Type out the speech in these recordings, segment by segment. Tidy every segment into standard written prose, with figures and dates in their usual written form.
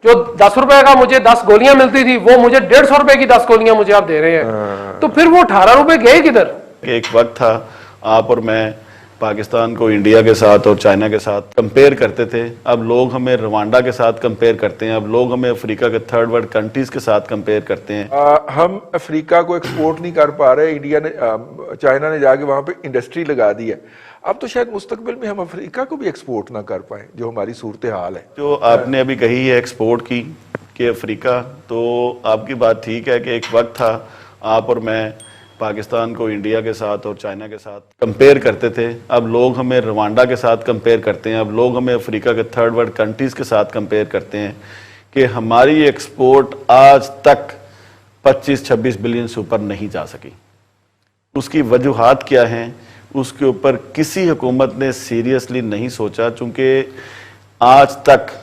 جو 10 रुपए का मुझे 10 गोलियां मिलती थी वो मुझे 150 रुपए की 10 गोलियां मुझे आप दे रहे हैं, तो फिर वो 18 रुपए गए किधर? एक वक्त था आप और मैं पाकिस्तान को इंडिया के साथ और चाइना के साथ कंपेयर करते थे, अब लोग हमें रवांडा के साथ कंपेयर करते हैं, अब लोग हमें अफ्रीका के थर्ड वर्ल्ड कंट्रीज के साथ कंपेयर करते हैं। हम अफ्रीका को एक्सपोर्ट नहीं कर पा रहे, इंडिया ने चाइना ने जाके वहां पे इंडस्ट्री लगा दी है, अब तो शायद मुस्तकबिल में हम अफ्रीका को भी एक्सपोर्ट ना कर पाए, जो हमारी सूरत हाल है। जो आपने अभी कही है एक्सपोर्ट की कि अफ्रीका, तो आपकी बात ठीक है कि एक वक्त था आप और मैं पाकिस्तान को इंडिया के साथ और चाइना के साथ कंपेयर करते थे, अब लोग हमें रवांडा के साथ कंपेयर करते हैं, अब लोग हमें अफ्रीका के थर्ड वर्ल्ड कंट्रीज़ के साथ कंपेयर करते हैं कि हमारी एक्सपोर्ट आज तक 25-26 बिलियन से ऊपर नहीं जा सकी। उसकी वजूहात क्या हैं, उसके ऊपर किसी हुकूमत ने सीरियसली नहीं सोचा, चूंकि आज तक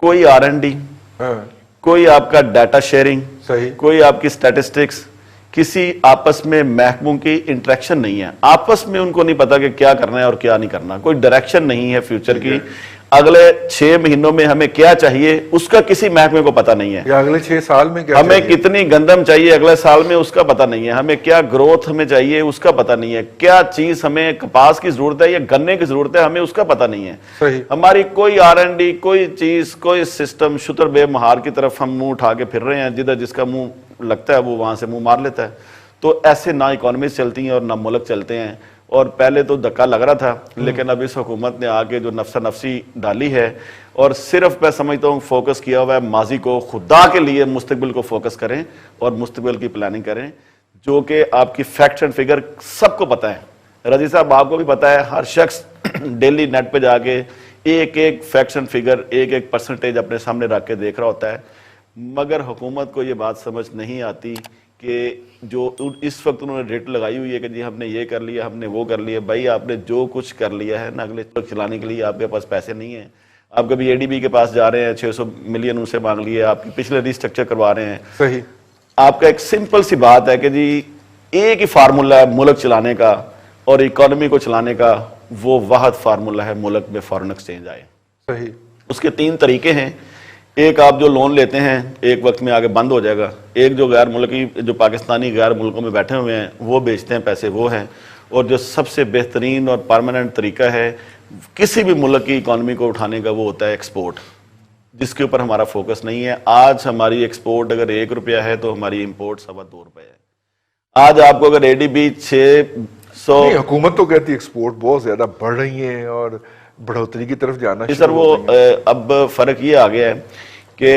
कोई R&D, कोई आपका डाटा शेयरिंग, कोई आपकी स्टैटिस्टिक्स, किसी आपस में महकमों की इंटरेक्शन नहीं है, आपस में उनको नहीं पता कि क्या करना है और क्या नहीं करना, कोई डायरेक्शन नहीं है फ्यूचर की, अगले 6 महीनों में हमें क्या चाहिए उसका किसी महकमे को पता नहीं है, या अगले 6 साल में क्या हमें चाहिए? कितनी गंदम चाहिए अगले साल में उसका पता नहीं है, हमें क्या ग्रोथ हमें चाहिए उसका पता नहीं है, क्या चीज हमें कपास की जरूरत है या गन्ने की जरूरत है हमें उसका पता नहीं है। सही। हमारी कोई R&D, कोई चीज, कोई सिस्टम, शुतर बेमहार की तरफ हम मुंह उठा के फिर रहे हैं, जिधर जिसका मुंह लगता है वो वहां से मुंह मार लेता है। तो ऐसे ना इकोनॉमीज चलती हैं और ना मुल्क चलते हैं। और पहले तो धक्का लग रहा था, लेकिन अब इस हुकूमत ने आके जो नफ्सा नफ्सी डाली है और सिर्फ मैं समझता हूँ फोकस किया हुआ है माजी को, खुदा के लिए मुस्तकबिल को फोकस करें और मुस्तकबिल की प्लानिंग करें, जो कि आपकी फैक्ट्स एंड फिगर सबको पता है। रजी साहब आपको भी पता है, हर शख्स डेली नेट पे जाके एक एक फैक्ट्स एंड फिगर, एक एक परसेंटेज अपने सामने रख के देख रहा होता है, मगर हुकूमत को ये बात समझ नहीं आती कि जो इस वक्त उन्होंने रेट लगाई हुई है कि जी हमने ये कर लिया, हमने वो कर लिया। भाई आपने जो कुछ कर लिया है ना, अगले तक चलाने के लिए आपके पास पैसे नहीं है। आप कभी ADB के पास जा रहे हैं, 600 मिलियन उनसे मांग लिए, आपकी पिछले रिस्ट्रक्चर करवा रहे हैं। सही। आपका एक सिंपल सी बात है कि जी एक ही फार्मूला है मुल्क चलाने का और इकोनॉमी को चलाने का, वो वाहद फार्मूला है मुल्क में फॉरेन एक्सचेंज आए। सही। उसके 3 तरीके हैं। एक, आप जो लोन लेते हैं एक वक्त में आगे बंद हो जाएगा। एक, जो गैर मुल्की, जो पाकिस्तानी गैर मुल्कों में बैठे हुए हैं वो बेचते हैं पैसे, वो हैं। और जो सबसे बेहतरीन और परमानेंट तरीका है किसी भी मुल्क की इकॉनमी को उठाने का, वो होता है एक्सपोर्ट, जिसके ऊपर हमारा फोकस नहीं है। आज हमारी एक्सपोर्ट अगर 1 रुपया है तो हमारी इम्पोर्ट 2.25 रुपये है। आज आपको अगर ADB 600, हुकूमत तो कहती है एक्सपोर्ट बहुत ज्यादा बढ़ रही है और बढ़ोतरी की तरफ जाना। सर वो अब फर्क ये आ गया है कि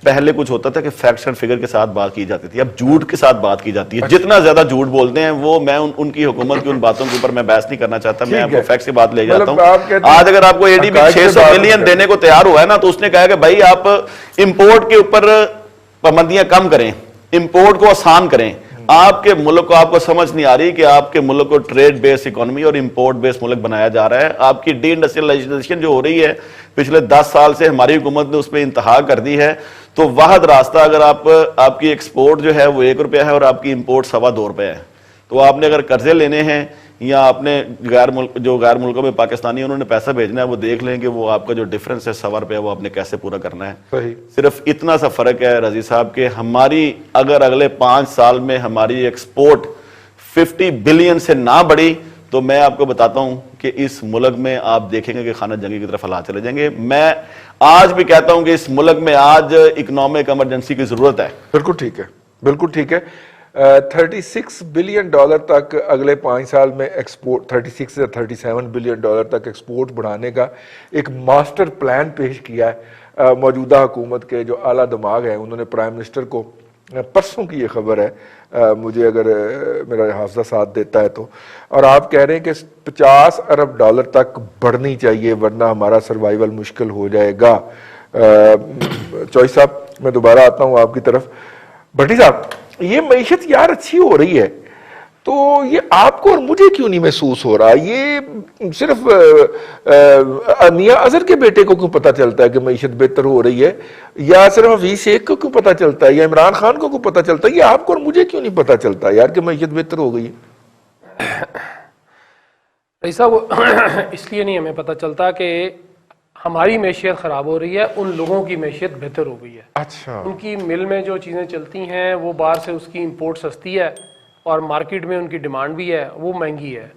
पहले कुछ होता था कि फैक्ट्स एंड फिगर के साथ बात की जाती थी, अब झूठ के साथ बात की जाती है। जितना ज्यादा झूठ बोलते हैं वो, मैं उनकी हुकूमत की उन बातों के ऊपर मैं बहस नहीं करना चाहता, मैं आपको फैक्ट्स की बात ले जाता हूँ। आज अगर आपको ADB 600 मिलियन देने को तैयार हुआ है ना, तो उसने कहा कि भाई आप इंपोर्ट के ऊपर पाबंदियां कम करें, इंपोर्ट को आसान करें। आपके मुल्क को, आपको समझ नहीं आ रही कि आपके मुल्क को ट्रेड बेस्ड इकोनॉमी और इंपोर्ट बेस्ड मुल्क बनाया जा रहा है। आपकी डी इंडस्ट्रियलाइजेशन जो हो रही है पिछले 10 साल से, हमारी हुकूमत ने उस पर इंतहा कर दी है। तो वाहद रास्ता, अगर आपकी एक्सपोर्ट जो है वो 1 रुपया है और आपकी इंपोर्ट 2.25 रुपये है, तो आपने अगर कर्जे लेने हैं या आपने गैर मुल्कों में पाकिस्तानी उन्होंने पैसा भेजना है, वो देख लें कि वो आपका जो डिफरेंस है 1.25 रुपये, वो आपने कैसे पूरा करना है। सही। सिर्फ इतना सा फर्क है रजी साहब कि हमारी अगर अगले 5 साल में हमारी एक्सपोर्ट 50 बिलियन से ना बढ़ी, तो मैं आपको बताता हूं कि इस मुल्क में आप देखेंगे कि खाना जंगी की तरफ हालात चले जाएंगे। मैं आज भी कहता हूं कि इस मुल्क में आज इकोनॉमिक इमरजेंसी की जरूरत है। बिल्कुल ठीक है, बिल्कुल ठीक है। 36 बिलियन डॉलर तक अगले 5 साल में एक्सपोर्ट, 36 से 37 बिलियन डॉलर तक एक्सपोर्ट बढ़ाने का एक मास्टर प्लान पेश किया है मौजूदा हुकूमत के जो आला दिमाग है, उन्होंने प्राइम मिनिस्टर को, परसों की ये खबर है, मुझे अगर मेरा हाफजा साथ देता है तो, और आप कह रहे हैं कि 50 अरब डॉलर तक बढ़नी चाहिए वरना हमारा सर्वाइवल मुश्किल हो जाएगा। चौधरी साहब, मैं दोबारा आता हूँ आपकी तरफ। भट्टी साहब, ये मईशत यार अच्छी हो रही है, तो ये आपको और मुझे क्यों नहीं महसूस हो रहा? ये सिर्फ मियां अजहर के बेटे को क्यों पता चलता है कि मईशत बेहतर हो रही है, या सिर्फ हफीज शेख को क्यों पता चलता है, या इमरान खान को क्यों पता चलता है? ये आपको और मुझे क्यों नहीं पता चलता यार कि मईशत बेहतर हो गई है? ऐसा वो इसलिए नहीं हमें पता चलता कि ہماری معیشت خراب ہو رہی ہے, ان لوگوں کی معیشت بہتر ہو گئی ہے. اچھا, ان کی مل میں جو چیزیں چلتی ہیں وہ باہر سے اس کی امپورٹ سستی ہے اور مارکیٹ میں ان کی ڈیمانڈ بھی ہے, وہ مہنگی ہے.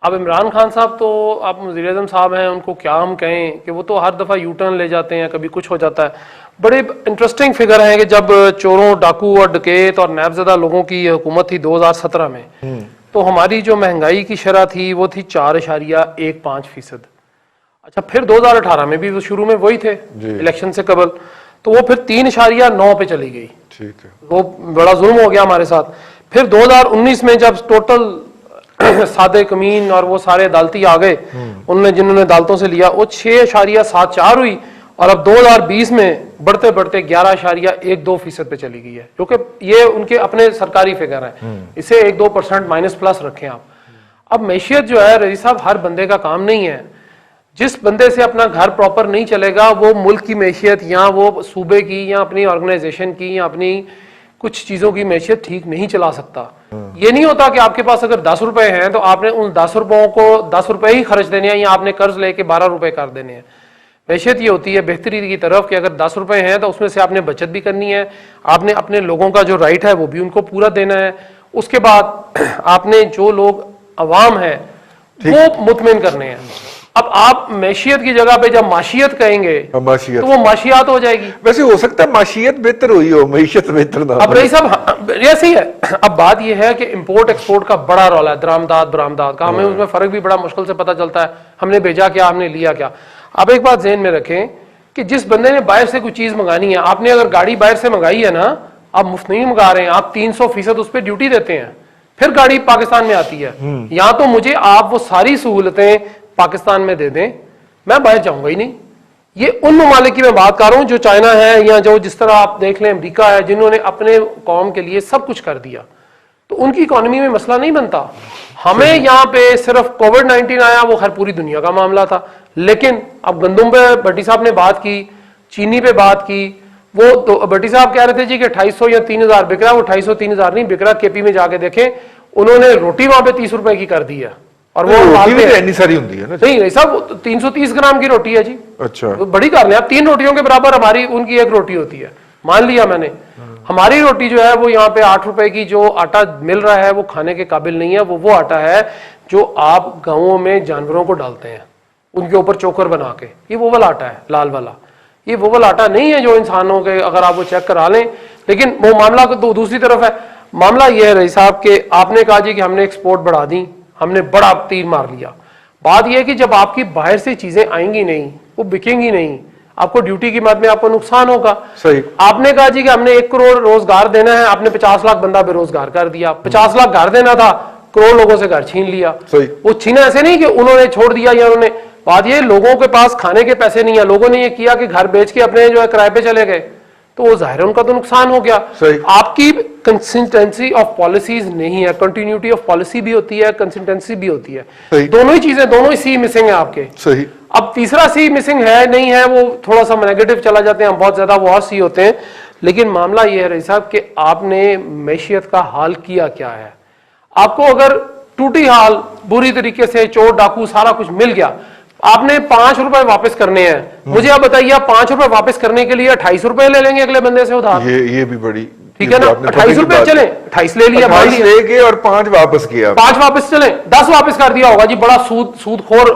اب عمران خان صاحب تو آپ وزیر اعظم صاحب ہیں, ان کو کیا ہم کہیں کہ وہ تو ہر دفعہ یو ٹرن لے جاتے ہیں, کبھی کچھ ہو جاتا ہے. بڑے انٹرسٹنگ فگر ہیں کہ جب چوروں, ڈاکو اور ڈکیت اور نیب زدہ لوگوں کی حکومت تھی 2017 میں, تو ہماری جو مہنگائی کی شرح تھی وہ تھی 4.15%. اچھا, پھر 2018 میں بھی وہ شروع میں وہی تھے الیکشن سے قبل, تو وہ پھر 3.9 پہ چلی گئی. ٹھیک ہے, وہ بڑا ظلم ہو گیا ہمارے ساتھ. پھر 2019 میں جب ٹوٹل سادے کمین اور وہ سارے عدالتی آ گئے, جنہوں نے عدالتوں سے لیا, وہ 6.74 ہوئی, اور اب 2020 میں بڑھتے بڑھتے 11.12% پہ چلی گئی ہے, جو کہ یہ ان کے اپنے سرکاری فگر ہیں. اسے 1-2% مائنس پلس رکھیں آپ. اب معیشت جو ہے رضی صاحب ہر بندے کا کام نہیں ہے. جس بندے سے اپنا گھر پراپر نہیں چلے گا, وہ ملک کی معیشت یا وہ صوبے کی یا اپنی آرگنائزیشن کی یا اپنی کچھ چیزوں کی معیشت ٹھیک نہیں چلا سکتا. یہ نہیں ہوتا کہ آپ کے پاس اگر 10 روپے ہیں تو آپ نے ان 10 روپوں کو 10 روپے ہی خرچ دینے ہیں, یا آپ نے قرض لے کے 12 روپے کر دینے ہیں. معیشت یہ ہوتی ہے بہتری کی طرف کہ اگر 10 روپے ہیں تو اس میں سے آپ نے بچت بھی کرنی ہے, آپ نے اپنے لوگوں کا جو رائٹ ہے وہ بھی ان کو پورا دینا ہے. اس کے بعد آپ نے جو لوگ عوام ہیں وہ مطمئن کرنے ہیں. اب آپ معیشت کی جگہ پہ جب معاشیت کہیں گے تو وہ معاشیات ہو جائے گی. ویسے ہو سکتا ہے معاشیت بہتر ہوئی ہو, معیشت بہتر نہ. اب رہی صاحب ایسے ہی ہے. اب بات یہ ہے کہ امپورٹ ایکسپورٹ کا بڑا رول ہے, درآمدات برآمدات کا, ہمیں اس میں فرق بھی بڑا مشکل سے پتہ چلتا ہے, ہم نے بھیجا کیا, ہم نے لیا کیا. آپ ایک بات ذہن میں رکھیں کہ جس بندے نے باہر سے کوئی چیز منگانی ہے, آپ نے اگر گاڑی باہر سے منگائی ہے نا, آپ مفت نہیں منگا رہے ہیں, آپ 300% اس پہ ڈیوٹی دیتے ہیں, پھر گاڑی پاکستان میں آتی ہے. یا تو مجھے آپ وہ ساری سہولتیں پاکستان میں دے دیں, میں باہر جاؤں گا ہی نہیں. یہ ان ممالک کی میں بات کر رہا ہوں جو چائنا ہے, یا جو جس طرح آپ دیکھ لیں امریکہ ہے, جنہوں نے اپنے قوم کے لیے سب کچھ کر دیا, تو ان کی اکانومی میں مسئلہ نہیں بنتا. ہمیں یہاں پہ صرف کووڈ-19 آیا, وہ خیر پوری دنیا کا معاملہ تھا, لیکن اب گندم پہ بھٹی صاحب نے بات کی, چینی پہ بات کی, وہ تو بھٹی صاحب کہہ رہے تھے جی کہ 250 یا 3000 بک رہا, وہ 250-3000 نہیں بک رہا. کے پی میں جا کے دیکھیں, انہوں نے روٹی وہاں پہ 30 روپے کی کر دی ہے, اور وہ ساری ہوتی ہے نا. نہیں صاحب 330 گرام کی روٹی ہے جی. اچھا, بڑی کر لیں آپ, 3 روٹیوں کے برابر ہماری ان کی 1 روٹی ہوتی ہے. مان لیا میں نے, ہماری روٹی جو ہے وہ یہاں پہ 8 روپے کی جو آٹا مل رہا ہے وہ کھانے کے قابل نہیں ہے. وہ آٹا ہے جو آپ گاؤں میں جانوروں کو ڈالتے ہیں, ان کے اوپر چوکر بنا کے. یہ وہ والا آٹا ہے, لال والا. یہ وہ والا آٹا نہیں ہے جو انسانوں کے, اگر آپ وہ چیک کرا لیں. لیکن وہ معاملہ تو دوسری طرف ہے. معاملہ یہ ہے رئیس صاحب کہ آپ نے کہا جی کہ ہم نے ایکسپورٹ بڑھا دی, ہم نے بڑا تیر مار لیا. بات یہ ہے کہ جب آپ کی باہر سے چیزیں آئیں گی نہیں, وہ بکیں گی نہیں, آپ کو ڈیوٹی کی مد میں آپ کو نقصان ہوگا. صحیح. آپ نے کہا جی کہ ہم نے 1 کروڑ روزگار دینا ہے, آپ نے 50 لاکھ بندہ بے روزگار کر دیا. 50 لاکھ گھر دینا تھا, کروڑ لوگوں سے گھر چھین لیا. صحیح. وہ چھینا ایسے نہیں کہ انہوں نے چھوڑ دیا یا انہوں نے, بات یہ لوگوں کے پاس کھانے کے پیسے نہیں ہیں, لوگوں نے یہ کیا کہ گھر بیچ کے اپنے جو ہے کرائے پہ چلے گئے, تو وہ ظاہر ہے ان کا تو نقصان ہو گیا. آپ کی کنسسٹنسی آف پالیسیز نہیں ہے, کنٹینیوٹی آف پالیسی بھی ہوتی ہے, کنسسٹنسی بھی ہوتی ہے. دونوں ہی چیزیں, دونوں ہی سی مسنگ ہیں آپ کے. صحیح. اب تیسرا سی مسنگ ہے نہیں ہے, وہ تھوڑا سا نیگیٹو چلا جاتے ہیں, بہت زیادہ وہ اور سی ہوتے ہیں. لیکن معاملہ یہ ہے رئیس صاحب کہ آپ نے معیشت کا حال کیا کیا ہے. آپ کو اگر ٹوٹی حال بری طریقے سے چور ڈاکو سارا کچھ مل گیا, آپ نے 5 روپے واپس کرنے ہیں. مجھے آپ بتائیے, آپ 5 روپے واپس کرنے کے لیے 28 روپے لے لیں گے اگلے بندے سے ادھار. یہ بھی بڑی ٹھیک ہے نا, 28 روپے چلیں, 28 لے لیا, 28 لے کے اور 5 واپس کیا, 5 واپس چلیں, 10 واپس کر دیا ہوگا جی. بڑا سود خور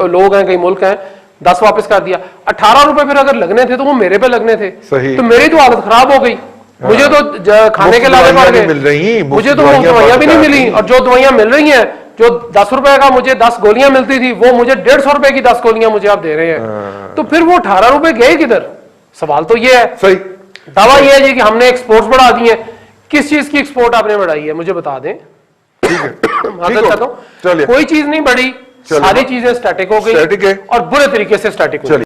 لوگ ہیں, کئی ملک ہیں, 10 واپس کر دیا. 18 روپے پھر اگر لگنے تھے تو وہ میرے پہ لگنے تھے. تو میری تو حالت خراب ہو گئی, مجھے تو کھانے کے لانے پڑ گئے, مجھے تو دوائیاں بھی نہیں ملی. اور جو دوائیاں مل رہی ہیں, جو 10 روپے کا مجھے 10 گولیاں ملتی تھی, وہ مجھے 150 روپے کی 10 گولیاں مجھے آپ دے رہے ہیں. تو پھر وہ 18 روپے گئے کدھر؟ سوال تو یہ ہے. صحیح. دعویٰ یہ ہے جی کہ ہم نے ایکسپورٹس بڑھا دی ہیں. کس چیز کی ایکسپورٹ آپ نے بڑھائی ہے مجھے بتا دیں. کوئی چیز نہیں بڑھی, ساری چیزیں سٹیٹک ہو گئی اور برے طریقے سے سٹیٹک ہو گئی.